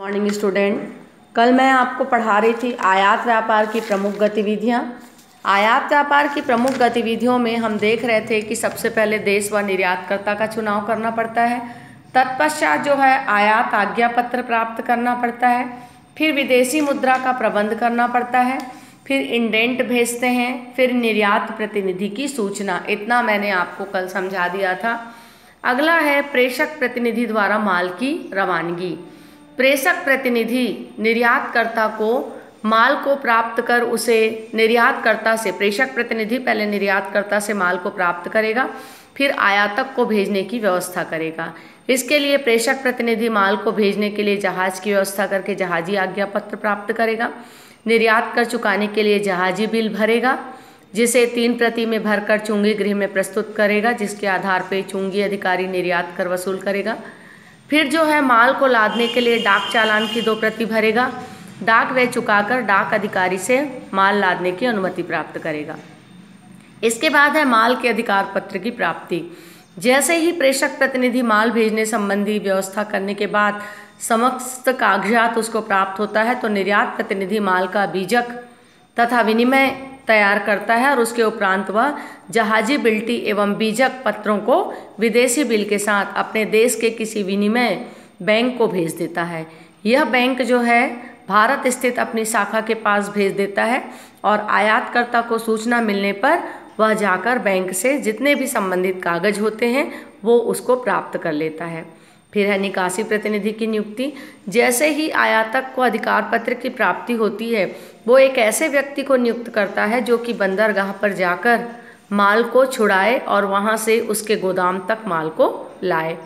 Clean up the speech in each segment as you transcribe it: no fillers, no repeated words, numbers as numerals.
Morning student. कल मैं आपको पढ़ा रही थी आयात व्यापार की प्रमुख गतिविधियाँ। आयात व्यापार की प्रमुख गतिविधियों में हम देख रहे थे कि सबसे पहले देश व निर्यातकर्ता का चुनाव करना पड़ता है, तत्पश्चात जो है आयात आज्ञा पत्र प्राप्त करना पड़ता है, फिर विदेशी मुद्रा का प्रबंध करना पड़ता है, फिर इंडेंट भेजते हैं, फिर निर्यात प्रतिनिधि की सूचना। इतना मैंने आपको कल समझा दिया था। अगला है प्रेषक प्रतिनिधि द्वारा माल की रवानगी। प्रेषक प्रतिनिधि निर्यातकर्ता को माल को प्राप्त कर उसे निर्यातकर्ता से, प्रेषक प्रतिनिधि पहले निर्यातकर्ता से माल को प्राप्त करेगा, फिर आयातक को भेजने की व्यवस्था करेगा। इसके लिए प्रेषक प्रतिनिधि माल को भेजने के लिए जहाज की व्यवस्था करके जहाजी आज्ञा पत्र प्राप्त करेगा, निर्यात कर चुकाने के लिए जहाजी बिल भरेगा, जिसे 3 प्रति में भरकर चुंगी गृह में प्रस्तुत करेगा, जिसके आधार पर चुंगी अधिकारी निर्यात कर वसूल करेगा। फिर जो है माल को लादने के लिए डाक चालान की 2 प्रति भरेगा, डाक व्यय चुकाकर डाक अधिकारी से माल लादने की अनुमति प्राप्त करेगा। इसके बाद है माल के अधिकार पत्र की प्राप्ति। जैसे ही प्रेषक प्रतिनिधि माल भेजने संबंधी व्यवस्था करने के बाद समस्त कागजात उसको प्राप्त होता है, तो निर्यात प्रतिनिधि माल का बीजक तथा विनिमय तैयार करता है और उसके उपरांत वह जहाजी बिल्टी एवं बीजक पत्रों को विदेशी बिल के साथ अपने देश के किसी विनिमय बैंक को भेज देता है। यह बैंक जो है भारत स्थित अपनी शाखा के पास भेज देता है और आयातकर्ता को सूचना मिलने पर वह जाकर बैंक से जितने भी संबंधित कागज होते हैं वो उसको प्राप्त कर लेता है। फिर है निकासी प्रतिनिधि की नियुक्ति। जैसे ही आयातक को अधिकार पत्र की प्राप्ति होती है, वो एक ऐसे व्यक्ति को नियुक्त करता है जो कि बंदरगाह पर जाकर माल को छुड़ाए और वहाँ से उसके गोदाम तक माल को लाए।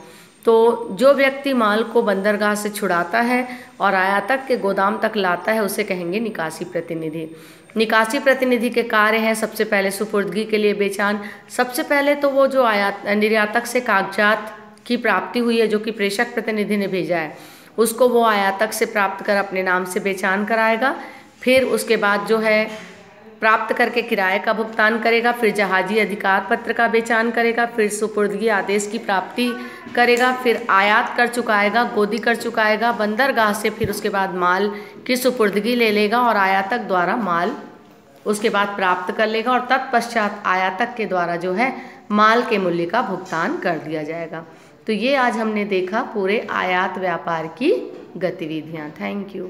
तो जो व्यक्ति माल को बंदरगाह से छुड़ाता है और आयातक के गोदाम तक लाता है उसे कहेंगे निकासी प्रतिनिधि। निकासी प्रतिनिधि के कार्य हैं सबसे पहले सुपुर्दगी के लिए बेचान। सबसे पहले तो वो जो निर्यातक से कागजात की प्राप्ति हुई है जो कि प्रेषक प्रतिनिधि ने भेजा है, उसको वो आयातक से प्राप्त कर अपने नाम से बेचान कराएगा। फिर उसके बाद जो है प्राप्त करके किराए का भुगतान करेगा, फिर जहाजी अधिकार पत्र का बेचान करेगा, फिर सुपुर्दगी आदेश की प्राप्ति करेगा, फिर आयात कर चुकाएगा, गोदी कर चुकाएगा बंदरगाह से, फिर उसके बाद माल की सुपुर्दगी ले लेगा और आयातक द्वारा माल उसके बाद प्राप्त कर लेगा और तत्पश्चात आयातक के द्वारा जो है माल के मूल्य का भुगतान कर दिया जाएगा। तो ये आज हमने देखा पूरे आयात व्यापार की गतिविधियाँ। Thank you.